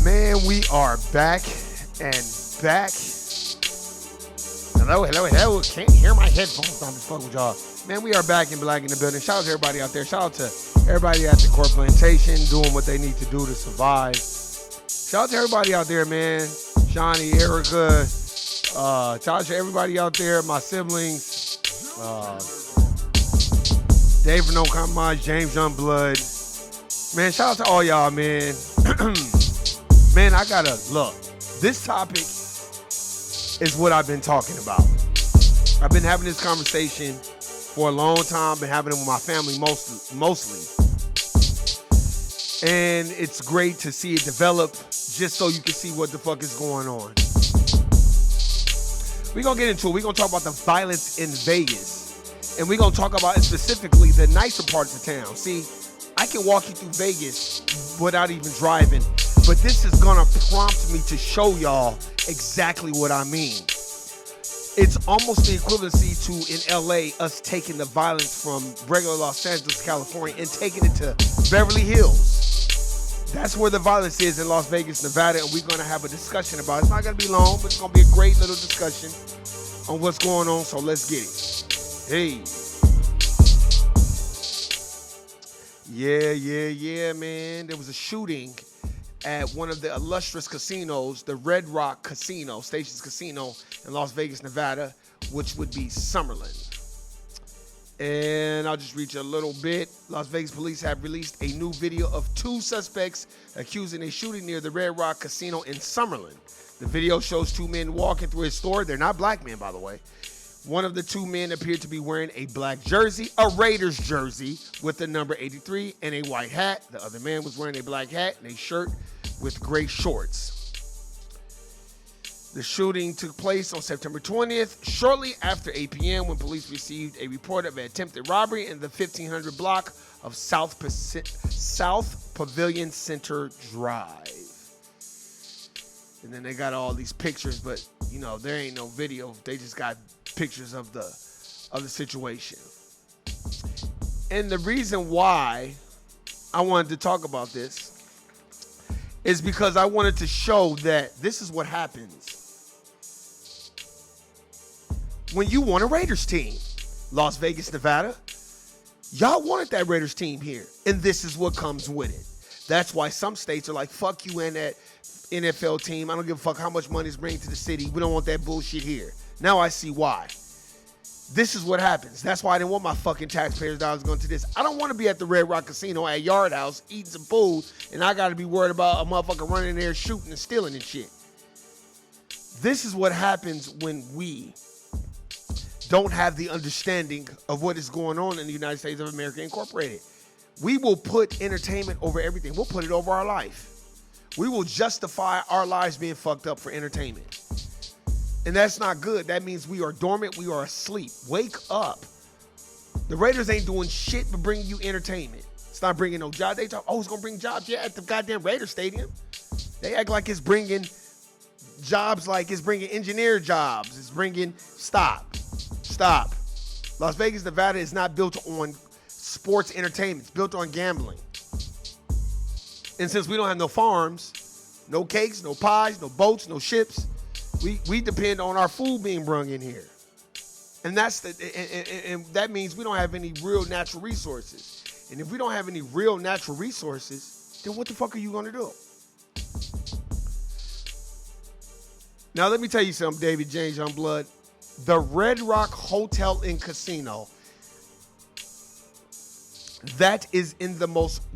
Man, we are back and back. Hello. Can't hear my headphones on this fuck with y'all. Man, we are back and black in the building. Shout out to everybody out there. Shout out to everybody at the Core Plantation doing what they need to do to survive. Shout out to everybody out there, man. Shawnee, Erica. Shout out to everybody out there, my siblings. Dave No Compromise, James Youngblood. Man, shout out to all y'all, man. Man, I gotta look. This topic is what I've been talking about. I've been having this conversation for a long time. Been having it with my family mostly. And it's great to see it develop just so you can see what the fuck is going on. We're going to get into it. We're going to talk about the violence in Vegas. And we're going to talk about specifically the nicer parts of town. See, I can walk you through Vegas without even driving. But this is going to prompt me to show y'all exactly what I mean. It's almost the equivalency to, in LA, us taking the violence from regular Los Angeles, California, and taking it to Beverly Hills. That's where the violence is in Las Vegas, Nevada, and we're going to have a discussion about it. It's not going to be long, but it's going to be a great little discussion on what's going on, so let's get it. Hey. Yeah, man. There was a shooting at one of the illustrious casinos, the Red Rock Casino, Stations Casino in Las Vegas, Nevada, which would be Summerlin. And I'll just read you a little bit. Las Vegas police have released a new video of two suspects accusing a shooting near the Red Rock Casino in Summerlin. The video shows two men walking through a store. They're not black men, by the way. One of the two men appeared to be wearing a black jersey, a Raiders jersey with the number 83 and a white hat. The other man was wearing a black hat and a shirt with gray shorts. The shooting took place on September 20th, shortly after 8 p.m. when police received a report of an attempted robbery in the 1500 block of South Pavilion Center Drive. And then they got all these pictures, but you know, there ain't no video. They just got pictures of the situation. And the reason why I wanted to talk about this is because I wanted to show that this is what happens when you want a Raiders team. Las Vegas, Nevada, y'all wanted that Raiders team here, and this is what comes with it. That's why some states are like, fuck you and that NFL team. I don't give a fuck how much money it's bringing to the city. We don't want that bullshit here. Now I see why. This is what happens. That's why I didn't want my fucking taxpayers' dollars going to this. I don't want to be at the Red Rock Casino at Yard House eating some food, and I got to be worried about a motherfucker running in there shooting and stealing and shit. This is what happens when we don't have the understanding of what is going on in the United States of America Incorporated. We will put entertainment over everything. We'll put it over our life. We will justify our lives being fucked up for entertainment. And that's not good. That means we are dormant. We are asleep. Wake up. The Raiders ain't doing shit but bringing you entertainment. It's not bringing no job. They talk, oh, it's going to bring jobs. Yeah, at the goddamn Raiders Stadium. They act like it's bringing jobs, like it's bringing engineer jobs. It's bringing, stop. Las Vegas, Nevada is not built on sports entertainment. It's built on gambling. And since we don't have no farms, no cakes, no pies, no boats, no ships, we depend on our food being brung in here. And and that means we don't have any real natural resources. And if we don't have any real natural resources, then what the fuck are you gonna do? Now let me tell you something, David James Youngblood. The Red Rock Hotel and Casino, that is in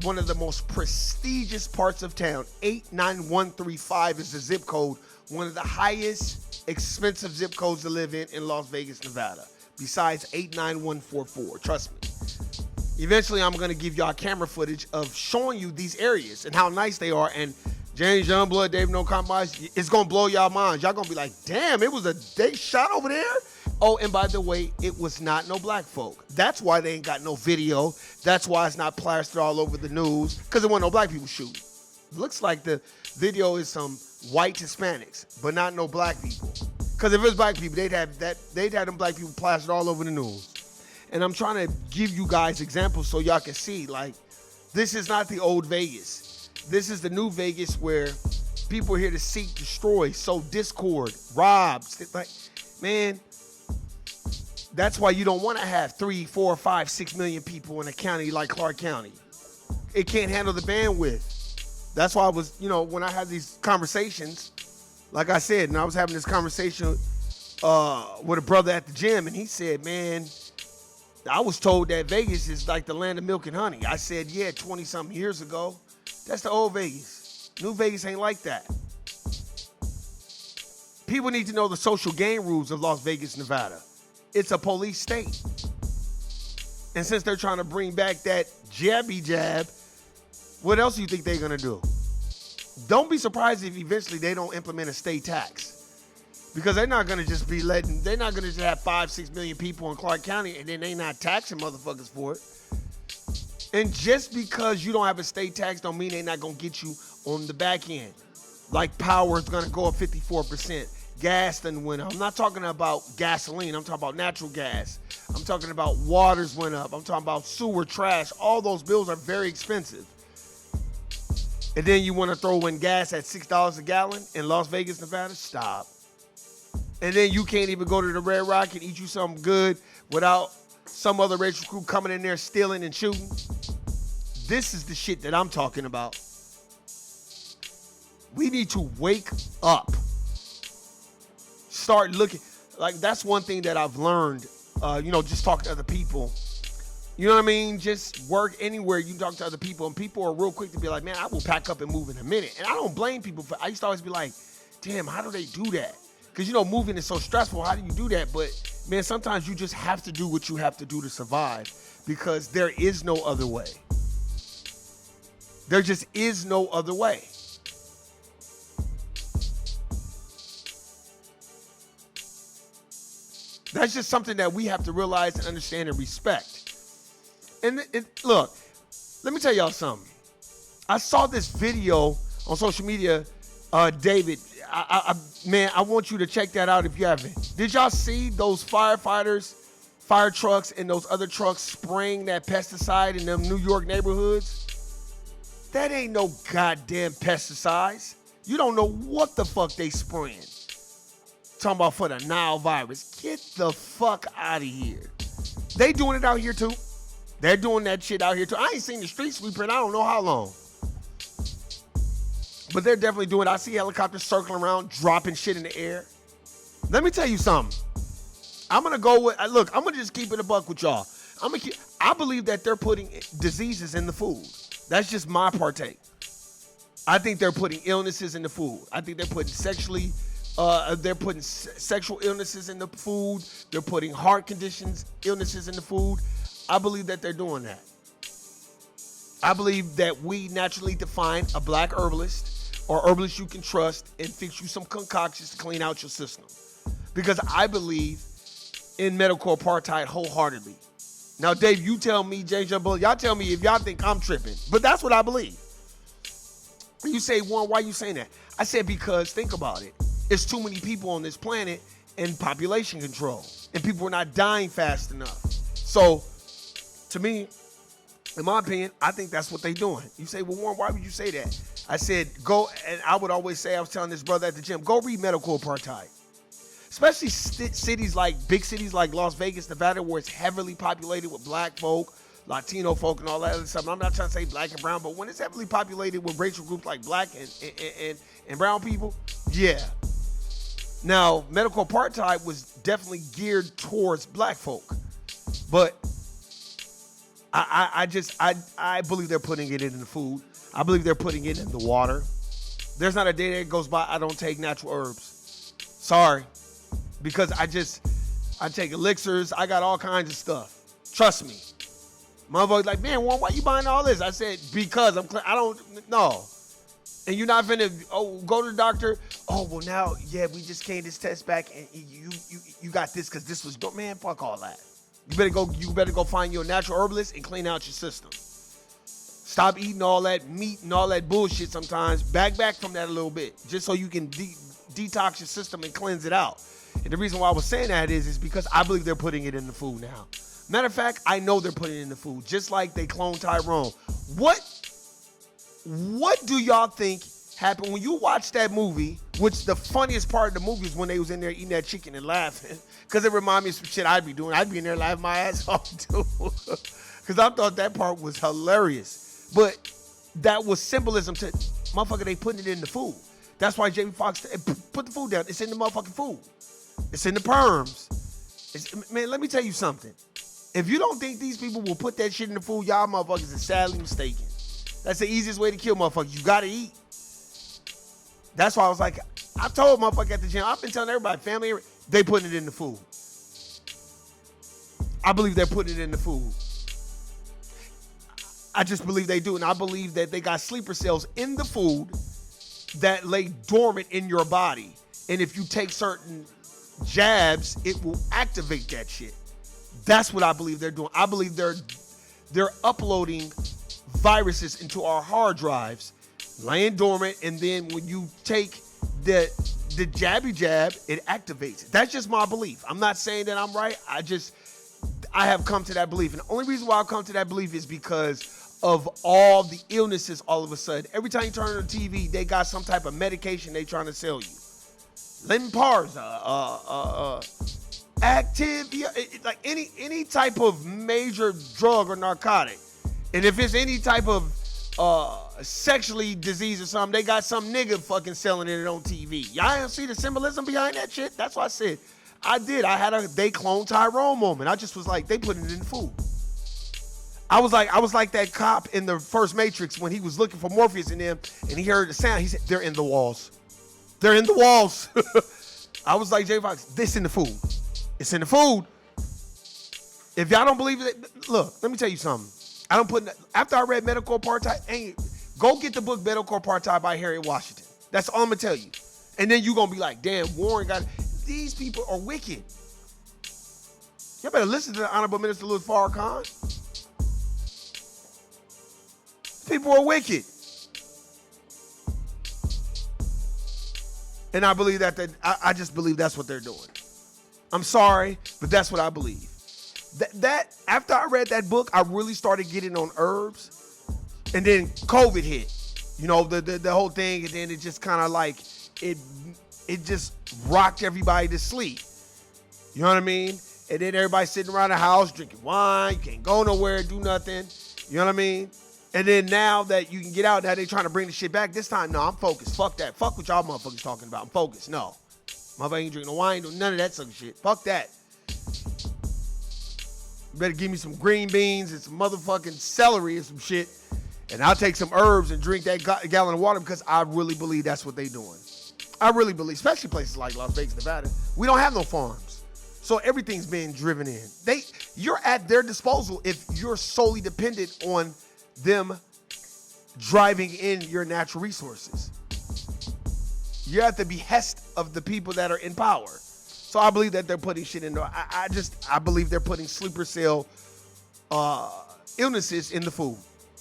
one of the most prestigious parts of town. 89135 is the zip code, one of the highest expensive zip codes to live in Las Vegas, Nevada, besides 89144. Trust me. Eventually, I'm going to give y'all camera footage of showing you these areas and how nice they are. And James Youngblood, Dave No Compromise, it's going to blow y'all minds. Y'all going to be like, damn, they shot over there? Oh, and by the way, it was not no black folk. That's why they ain't got no video. That's why it's not plastered all over the news, because there wasn't no black people shooting. Looks like the video is some white Hispanics, but not no black people. Because if it was black people, they'd have them black people plastered all over the news. And I'm trying to give you guys examples so y'all can see, like, this is not the old Vegas. This is the new Vegas where People are here to seek, destroy, sow discord, rob. Like, man, that's why you don't want to have 3, 4, 5, 6 million people in a county like Clark County. It can't handle the bandwidth. That's why I was, when I had these conversations, like I said, and I was having this conversation with a brother at the gym, and he said, man, I was told that Vegas is like the land of milk and honey. I said, yeah, 20-something years ago. That's the old Vegas. New Vegas ain't like that. People need to know the social game rules of Las Vegas, Nevada. It's a police state. And since they're trying to bring back that jabby jab, what else do you think they're going to do? Don't be surprised if eventually they don't implement a state tax. Because they're not going to just they're not going to just have 5, 6 million people in Clark County and then they not taxing motherfuckers for it. And just because you don't have a state tax don't mean they're not going to get you on the back end. Like power is going to go up 54%. Gas done went up. I'm not talking about gasoline. I'm talking about natural gas. I'm talking about waters went up. I'm talking about sewer, trash. All those bills are very expensive. And then you want to throw in gas at $6 a gallon in Las Vegas, Nevada? Stop. And then you can't even go to the Red Rock and eat you something good without some other racial group coming in there stealing and shooting. This is the shit that I'm talking about. We need to wake up. Start looking. Like, that's one thing that I've learned, just talking to other people. You know what I mean? Just work anywhere you talk to other people, and people are real quick to be like, man, I will pack up and move in a minute. And I don't blame people I used to always be like, damn, how do they do that? Because, moving is so stressful. How do you do that? But, man, sometimes you just have to do what you have to do to survive because there is no other way. There just is no other way. That's just something that we have to realize and understand and respect. And look, let me tell y'all something. I saw this video on social media, David. I want you to check that out if you haven't. Did y'all see those firefighters, fire trucks, and those other trucks spraying that pesticide in them New York neighborhoods? That ain't no goddamn pesticides. You don't know what the fuck they spraying. Talking about for the Nile virus. Get the fuck out of here. They doing it out here too. They're doing that shit out here too. I ain't seen the street sweeper in I don't know how long. But they're definitely doing it. I see helicopters circling around, dropping shit in the air. Let me tell you something. I'm going to go with, look, I'm going to just keep it a buck with y'all. I believe that they're putting diseases in the food. That's just my partake. I think they're putting illnesses in the food. I think they're putting sexual illnesses in the food. They're putting heart conditions, illnesses in the food. I believe that they're doing that. I believe that we naturally define a black herbalist or herbalist you can trust and fix you some concoctions to clean out your system. Because I believe in medical apartheid wholeheartedly. Now, Dave, you tell me, y'all tell me if y'all think I'm tripping. But that's what I believe. You say, Warren, why are you saying that? I said because, think about it. It's too many people on this planet and population control. And people are not dying fast enough. So, to me, in my opinion, I think that's what they're doing. You say, well, Warren, why would you say that? I said, go, and I would always say, I was telling this brother at the gym, go read Medical Apartheid. Especially big cities like Las Vegas, Nevada, where it's heavily populated with black folk, Latino folk, and all that other stuff. I'm not trying to say black and brown, but when it's heavily populated with racial groups like black and brown people, yeah. Now, medical apartheid was definitely geared towards black folk, but I believe they're putting it in the food. I believe they're putting it in the water. There's not a day that goes by I don't take natural herbs. Sorry. Because I take elixirs. I got all kinds of stuff. Trust me. Motherfuckers like, man, why you buying all this? I said, because I don't know. And you're not finna, go to the doctor. Oh, well now, yeah, we just came this test back and you got this because this was, man, fuck all that. You better go find your natural herbalist and clean out your system. Stop eating all that meat and all that bullshit sometimes. Back from that a little bit, just so you can detox your system and cleanse it out. And the reason why I was saying that is because I believe they're putting it in the food now. Matter of fact, I know they're putting it in the food, just like they cloned Tyrone. What do y'all think happened when you watch that movie, which the funniest part of the movie is when they was in there eating that chicken and laughing. Because it reminded me of some shit I'd be doing. I'd be in there laughing my ass off too. Because I thought that part was hilarious. But that was symbolism to, motherfucker, they putting it in the food. That's why Jamie Foxx put the food down. It's in the motherfucking food. It's in the perms. Man, let me tell you something. If you don't think these people will put that shit in the food, y'all motherfuckers are sadly mistaken. That's the easiest way to kill motherfuckers. You gotta eat. That's why I was like, I told motherfuckers at the gym, I've been telling everybody, family, they putting it in the food. I believe they're putting it in the food. I just believe they do. And I believe that they got sleeper cells in the food that lay dormant in your body. And if you take certain jabs, it will activate that shit. That's what I believe they're doing. I believe they're uploading viruses into our hard drives, laying dormant, and then when you take the jabby jab, it activates it. That's just my belief. I'm not saying that I'm right. I have come to that belief. And the only reason why I've come to that belief is because of all the illnesses all of a sudden. Every time you turn on the TV, they got some type of medication they trying to sell you. Lynparza, Activia, like any type of major drug or narcotic. And if it's any type of sexually disease or something, they got some nigga fucking selling it on TV. Y'all don't see the symbolism behind that shit? That's what I said. I had a they clone Tyrone moment. I just was like, they putting it in the food. I was like that cop in the first Matrix when he was looking for Morpheus in them and he heard the sound. He said, they're in the walls. They're in the walls. I was like, J Fox, this in the food. It's in the food. If y'all don't believe it, look, let me tell you something. After I read Medical Apartheid, go get the book Medical Apartheid by Harriet Washington. That's all I'm gonna tell you. And then you're gonna be like, damn, Warren these people are wicked. Y'all better listen to the Honorable Minister Louis Farrakhan. People are wicked. And I believe I just believe that's what they're doing. I'm sorry, but that's what I believe. That after I read that book, I really started getting on herbs. And then COVID hit. You know, the whole thing, and then it just kind of like it just rocked everybody to sleep. You know what I mean? And then everybody sitting around the house drinking wine, you can't go nowhere, do nothing. You know what I mean? And then now that you can get out, now they trying to bring the shit back. This time, no, I'm focused. Fuck that. Fuck what y'all motherfuckers talking about. I'm focused. No. Motherfucker ain't drinking no wine, none of that sucker shit. Fuck that. You better give me some green beans and some motherfucking celery and some shit. And I'll take some herbs and drink that gallon of water because I really believe that's what they doing. I really believe, especially places like Las Vegas, Nevada. We don't have no farms. So everything's being driven in. You're at their disposal if you're solely dependent on them driving in your natural resources. You're at the behest of the people that are in power. So I believe that they're putting shit in there. I believe they're putting sleeper cell illnesses in the food,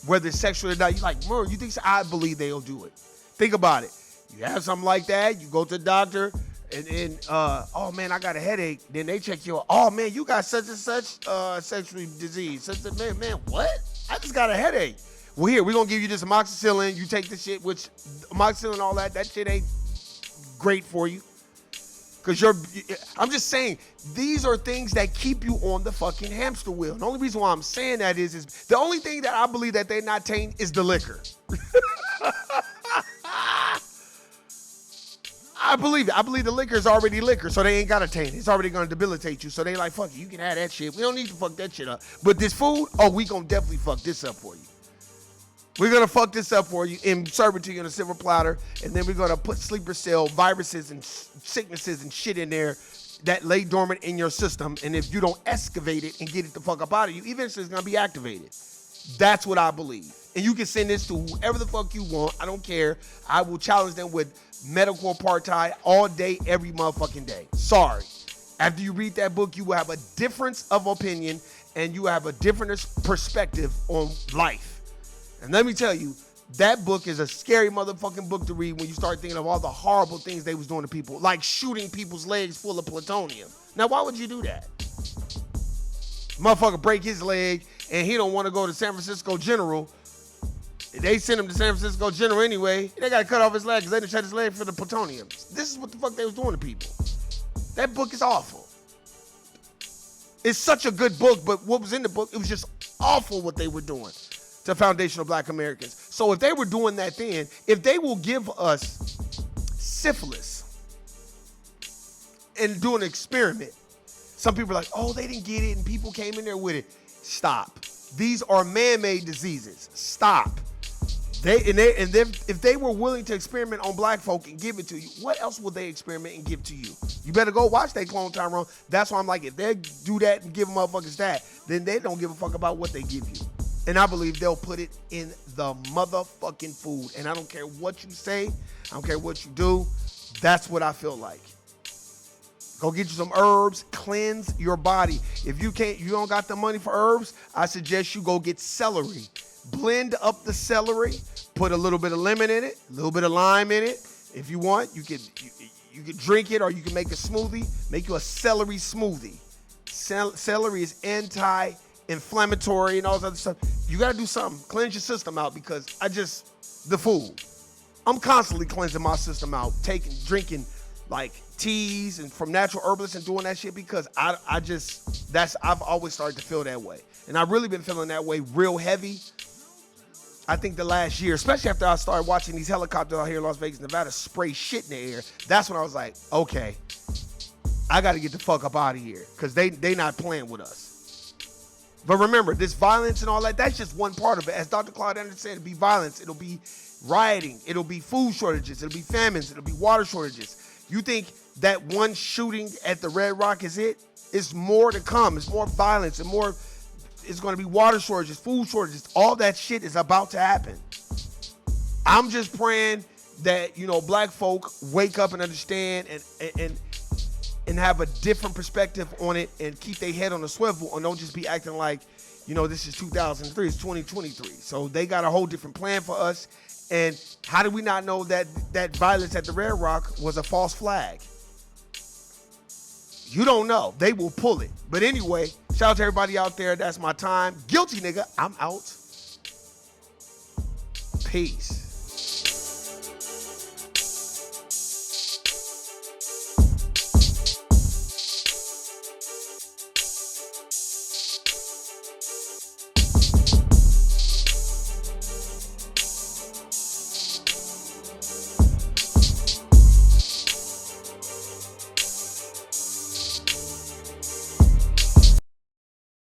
whether it's sexual or not. You're like, Murr, you think so? I believe they'll do it. Think about it. You have something like that, you go to the doctor, and then, oh man, I got a headache. Then they check you out. Oh man, you got such and such sexual disease. Man, what? I just got a headache. Well, here, we're going to give you this amoxicillin. You take this shit, which amoxicillin and all that shit ain't great for you. Because I'm just saying, these are things that keep you on the fucking hamster wheel. The only reason why I'm saying that is the only thing that I believe that they're not tainting is the liquor. I believe it. I believe the liquor is already liquor, so they ain't got to taint it. It's already going to debilitate you. So they like, fuck it, you can have that shit. We don't need to fuck that shit up. But this food, we going to definitely fuck this up for you. We're going to fuck this up for you and serve it to you in a silver platter. And then we're going to put sleeper cell viruses and sicknesses and shit in there that lay dormant in your system. And if you don't excavate it and get it the fuck up out of you, eventually it's going to be activated. That's what I believe. And you can send this to whoever the fuck you want. I don't care. I will challenge them with medical apartheid all day, every motherfucking day. Sorry. After you read that book, you will have a difference of opinion and you have a different perspective on life. And let me tell you, that book is a scary motherfucking book to read when you start thinking of all the horrible things they was doing to people, like shooting people's legs full of plutonium. Now, why would you do that? Motherfucker break his leg and he don't want to go to San Francisco General They sent him to San Francisco General anyway. They got to cut off his leg because they didn't shut his leg for the plutonium. This is what the fuck they was doing to people. That book is awful. It's such a good book, but what was in the book, it was just awful what they were doing to foundational black Americans. So if they were doing that then, if they will give us syphilis and do an experiment, some people are like, oh, they didn't get it and people came in there with it. Stop. These are man-made diseases. Stop. If they were willing to experiment on black folk and give it to you, what else would they experiment and give to you? You better go watch that Clone Tyrone. That's why I'm like, if they do that and give motherfuckers that, then they don't give a fuck about what they give you. And I believe they'll put it in the motherfucking food. And I don't care what you say. I don't care what you do. That's what I feel like. Go get you some herbs, cleanse your body. If you don't got the money for herbs, I suggest you go get celery. Blend up the celery, put a little bit of lemon in it, a little bit of lime in it. If you want, you could drink it, or you can make a smoothie. Make you a celery smoothie. Celery is anti-inflammatory and all this other stuff. You got to do something. Cleanse your system out, because the food. I'm constantly cleansing my system out, drinking like teas and from natural herbalists and doing that shit, because I've always started to feel that way. And I've really been feeling that way real heavy. I think the last year, especially after I started watching these helicopters out here in Las Vegas, Nevada spray shit in the air, that's when I was like, okay, I got to get the fuck up out of here, because they not playing with us. But remember, this violence and all that, that's just one part of it. As Dr. Claude Anderson said, it'll be violence, it'll be rioting, it'll be food shortages, it'll be famines, it'll be water shortages. You think that one shooting at the Red Rock is it? It's more to come. It's more violence and more. It's going to be water shortages, food shortages. All that shit is about to happen. I'm just praying that, black folk wake up and understand and have a different perspective on it, and keep their head on a swivel, and don't just be acting like, this is 2003, it's 2023. So they got a whole different plan for us. And how did we not know that violence at the Red Rock was a false flag? You don't know. They will pull it. But anyway, shout out to everybody out there. That's my time. Guilty nigga, I'm out. Peace.